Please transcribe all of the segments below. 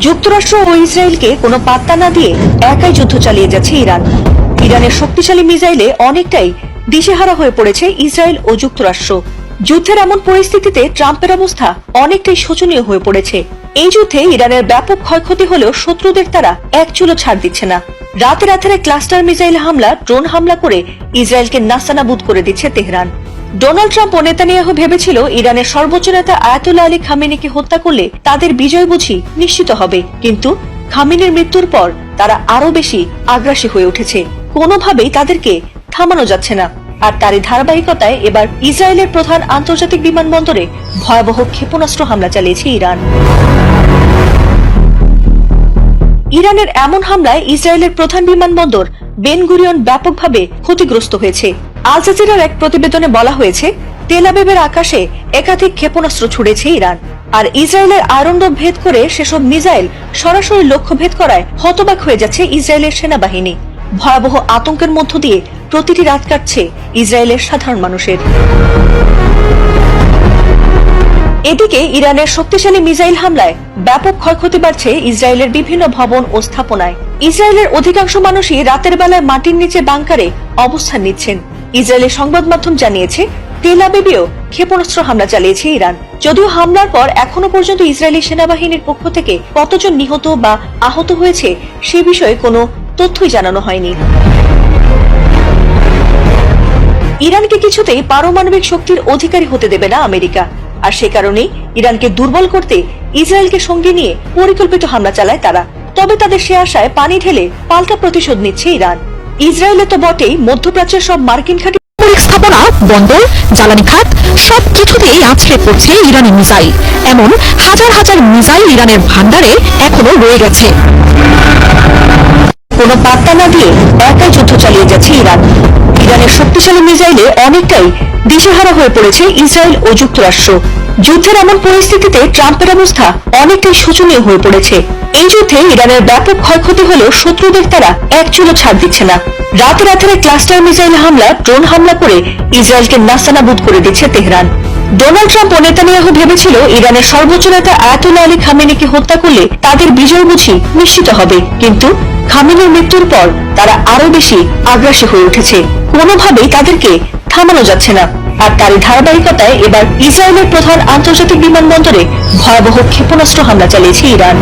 যুক্তরাষ্ট্র ও ইসরায়েলকে কোনো পাত্তা না দিয়ে একাই যুদ্ধ চালিয়ে যাচ্ছে ইরান। ইরানের শক্তিশালী মিসাইলে অনেকটাই দিশেহারা হয়ে পড়েছে ইসরায়েল ও যুক্তরাষ্ট্র। যুদ্ধের এমন পরিস্থিতিতে ট্রাম্পের অবস্থা অনেকটাই শোচনীয় হয়ে পড়েছে। এই যুদ্ধে ইরানের ব্যাপক ক্ষয়ক্ষতি হলেও শত্রুদের তারা এক চুলো ছাড় দিচ্ছে না। রাতে রাতে ক্লাস্টার মিসাইল হামলা, ড্রোন হামলা করে ইসরায়েলকে নাস্তানাবুদ করে দিচ্ছে তেহরান। ডোনাল্ড ট্রাম্প ও নেতানিয়াহু ভেবেছিল ইরানের সর্বোচ্চ নেতা আয়াতুল্লাহ আলী খামেনিকে হত্যা করলে তাদের বিজয় বুঝি নিশ্চিত হবে, কিন্তু খামেনির মৃত্যুর পর তারা আরো বেশি আগ্রাসী হয়ে উঠেছে। কোনোভাবেই তাদেরকে থামানো যাচ্ছে না। আর তারই ধারাবাহিকতায় এবার ইসরায়েলের প্রধান আন্তর্জাতিক বিমানবন্দরে ভয়াবহ ক্ষেপণাস্ত্র হামলা চালিয়েছে ইরান। ইরানের এমন হামলায় ইসরায়েলের প্রধান বিমানবন্দর বেন গুরিয়ন ব্যাপকভাবে ক্ষতিগ্রস্ত হয়েছে। আল জাজিরার এক প্রতিবেদনে বলা হয়েছে, তেল আবিবের আকাশে একাধিক ক্ষেপণাস্ত্র ছুড়েছে ইরান। আর ইসরায়েলের আয়রন ডোম ভেদ করে সেসব মিসাইল সরাসরি লক্ষ্য ভেদ করায় হতবাক হয়ে যাচ্ছে ইসরায়েলের সেনাবাহিনী। ভয়াবহ আতঙ্কের মধ্য দিয়ে প্রতিটি রাত কাটছে ইসরায়েলের সাধারণ মানুষের। এদিকে ইরানের শক্তিশালী মিসাইল হামলায় ব্যাপক ক্ষয়ক্ষতি বাড়ছে ইসরায়েলের বিভিন্ন ভবন ও স্থাপনায়। ইসরায়েলের অধিকাংশ মানুষই রাতের বেলায় মাটির নিচে বাংকারে অবস্থান নিচ্ছেন। ইসরায়েলের সংবাদ মাধ্যম জানিয়েছে, তেল আবিবেও ক্ষেপণাস্ত্র হামলা চালিয়েছে ইরান। যদিও হামলার পর এখনো পর্যন্ত ইসরায়েলি সেনাবাহিনীর পক্ষ থেকে কতজন নিহত বা আহত হয়েছে সে বিষয়ে কোনো তথ্যই জানানো হয়নি। ইরানকে কিছুতেই পারমাণবিক শক্তির অধিকারী হতে দেবে না আমেরিকা। আর সে কারণেই ইরানকে দুর্বল করতে ইসরায়েলকে সঙ্গে নিয়ে পরিকল্পিত হামলা চালায় তারা। তবে তাদের সে আশায় পানি ঢেলে পাল্টা প্রতিশোধ নিচ্ছে ইরান। ইসরায়েলে তো বটেই, মধ্যপ্রাচ্যের সব মার্কিন ঘাঁটি, স্থাপনা, বন্দর, জ্বালানি খাত সবকিছুতেই আছড়ে পড়ছে ইরানি মিসাইল। এমন হাজার হাজার মিসাইল ইরানের ভান্ডারে এখনো রয়ে গেছে। কোনো পাত্তা না দিয়ে একাই যুদ্ধ চালিয়ে যাচ্ছে ইরান। ইরানের শক্তিশালী মিসাইলে অনেকটাই দিশেহারা হয়ে পড়েছে ইসরায়েল ও যুক্তরাষ্ট্র। যুদ্ধের এমন পরিস্থিতিতে ট্রাম্পের অবস্থা অনেকটাই শোচনীয় হয়ে পড়েছে। এই যুদ্ধে ইরানের ব্যাপক ক্ষয়ক্ষতি হলেও শত্রুদের তারা এক চুলো ছাড় দিচ্ছে না। রাতে রাতে ক্লাস্টার মিসাইল হামলা, ড্রোন হামলা করে ইসরায়েলকে নাস্তানাবুদ করে দিচ্ছে তেহরান। ডোনাল্ড ট্রাম্প ও নেতানিয়াহু ভেবেছিল ইরানের সর্বোচ্চ নেতা আয়াতুল্লাহ আলী খামেনিকে হত্যা করলে তাদের বিজয় বুঝি নিশ্চিত হবে, কিন্তু খামেনির মৃত্যুর পর তারা আরো বেশি আগ্রাসী হয়ে উঠেছে। কোনোভাবেই তাদেরকে থামানো যাচ্ছে না। আর তারই ধারাবাহিকতায় এবার ইসরায়েলের প্রধান আন্তর্জাতিক বিমানবন্দরে ভয়াবহ ক্ষেপণাস্ত্র হামলা চালিয়েছে ইরান।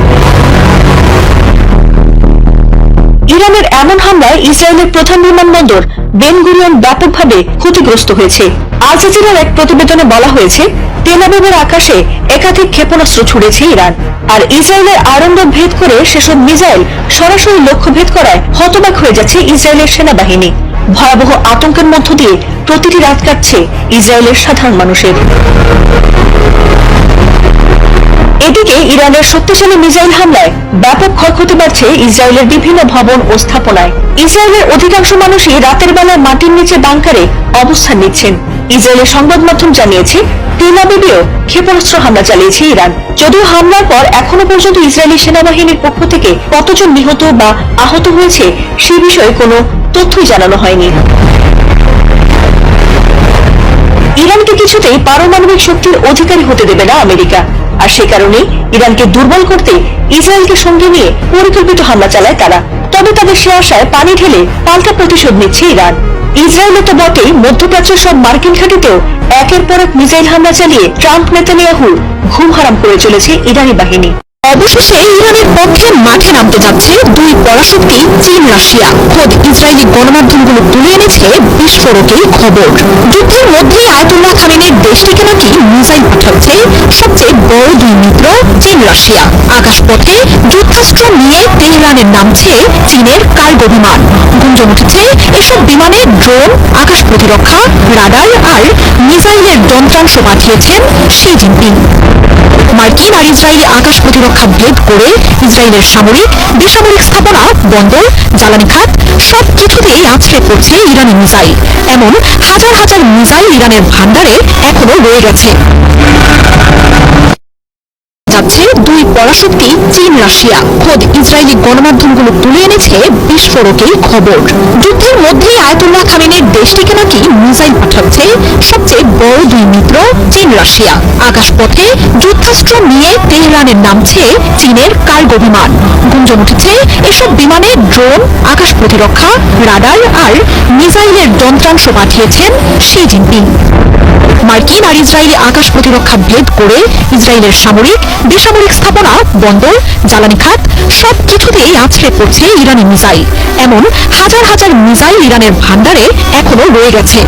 ইরানের এমন হামলায় ইসরায়েলের প্রধান বিমানবন্দর বেন গুরিয়ন ব্যাপকভাবে ক্ষতিগ্রস্ত হয়েছে। আল জাজিরার এক প্রতিবেদনে বলা হয়েছে, তেল আবিবের আকাশে একাধিক ক্ষেপণাস্ত্র ছুড়েছে ইরান। আর ইসরায়েলের আয়রন ডোম ভেদ করে সেসব মিসাইল সরাসরি লক্ষ্য ভেদ করায় হতবাক হয়ে যাচ্ছে ইসরায়েলের সেনাবাহিনী। ভয়াবহ আতঙ্কের মধ্য দিয়ে প্রতিটি রাত কাটছে ইসরায়েলের সাধারণ মানুষের। এদিকে ইরানের শক্তিশালী মিসাইল হামলায় ব্যাপক ক্ষয়ক্ষতি বাড়ছে ইসরায়েলের বিভিন্ন ভবন ও স্থাপনায়। ইসরায়েলের অধিকাংশ মানুষই রাতের বেলায় মাটির নিচে বাংকারে অবস্থান নিচ্ছেন। ইসরায়েলের সংবাদ মাধ্যম জানিয়েছে, তেল আবিবেও ক্ষেপণাস্ত্র হামলা চালিয়েছে ইরান। যদিও হামলার পর এখনো পর্যন্ত ইসরায়েলি সেনাবাহিনীর পক্ষ থেকে কতজন নিহত বা আহত হয়েছে সে বিষয়ে কোনো তথ্যই জানানো হয়নি। ইরানকে কিছুতেই পারমাণবিক শক্তির অধিকারী হতে দেবে না আমেরিকা। আর সে কারণেই ইরানকে দুর্বল করতে ইসরায়েলকে সঙ্গে নিয়ে পরিকল্পিত হামলা চালায় তারা। তবে তাদের সে আশায় পানি ঢেলে পাল্টা প্রতিশোধ নিচ্ছে ইরান। ইসরায়েলে তো বটেই, মধ্যপ্রাচ্যের সব মার্কিন ঘাঁটিতেও একের পর এক মিসাইল হামলা চালিয়ে ট্রাম্প নেতানিয়াহু ঘুম হারাম করে চলেছে ইরানি বাহিনী। অবশেষে ইরানের পক্ষে মাঠে নামতে যাচ্ছে দুই পরাশক্তি চীন রাশিয়া। খোদ ইসরায়েলি গণমাধ্যমগুলো তুলে এনেছে বিস্ফোরকের খবর। যুদ্ধের মধ্যেই আয়াতুল্লাহ খামেনির দেশটিকে নাকি মিসাইল পাঠাচ্ছে সবচেয়ে বড় দুই মিত্র চীন রাশিয়া। আকাশপথে যুদ্ধাস্ত্র নিয়ে তেহরানের নামছে চীনের কার্গো বিমান। গুঞ্জন উঠেছে, এসব বিমানে ড্রোন, আকাশ প্রতিরক্ষা, রাডার আর মিসাইলের যন্ত্রাংশ পাঠিয়েছেন শি জিনপিং। মার্কিন আর ইসরায়েলি আকাশ প্রতিরক্ষা ভেদ করে ইসরায়েলের সামরিক, বেসামরিক স্থাপনা, বন্দর, জ্বালানি খাত সবকিছুতেই আছড়ে পড়ছে ইরানি মিসাইল। এমন হাজার হাজার মিসাইল ইরানের ভান্ডারে এখনো রয়ে গেছে। যাচ্ছে দুই দুই পরাশক্তি চীন রাশিয়া। খোদ ইসরায়েলি গণমাধ্যমগুলো তুলে এনেছে বিস্ফোরকের খবর। যুদ্ধের মধ্যেই আয়াতুল্লাহ খামেনির দেশটিকে নাকি মিসাইল পাঠাচ্ছে সবচেয়ে বড় দুই মিত্র চীন রাশিয়া। আকাশপথে যুদ্ধাস্ত্র নিয়ে তেহরানের নামছে চীনের কার্গো বিমান। গুঞ্জন উঠেছে এসব বিমানে ড্রোন, আকাশ প্রতিরক্ষা, রাডার আর মিসাইলের যন্ত্রাংশ পাঠিয়েছেন শি জিনপিং। মার্কিন আর ইসরায়েলি আকাশ প্রতিরক্ষা ভেদ করে ইসরায়েলের সামরিক, বেসামরিক স্থাপনা, বন্দর, জ্বালানি খাত সবকিছুতেই আছড়ে পড়ছে ইরানি মিসাইল। এমন হাজার হাজার মিসাইল ইরানের ভান্ডারে এখনো রয়ে গেছে।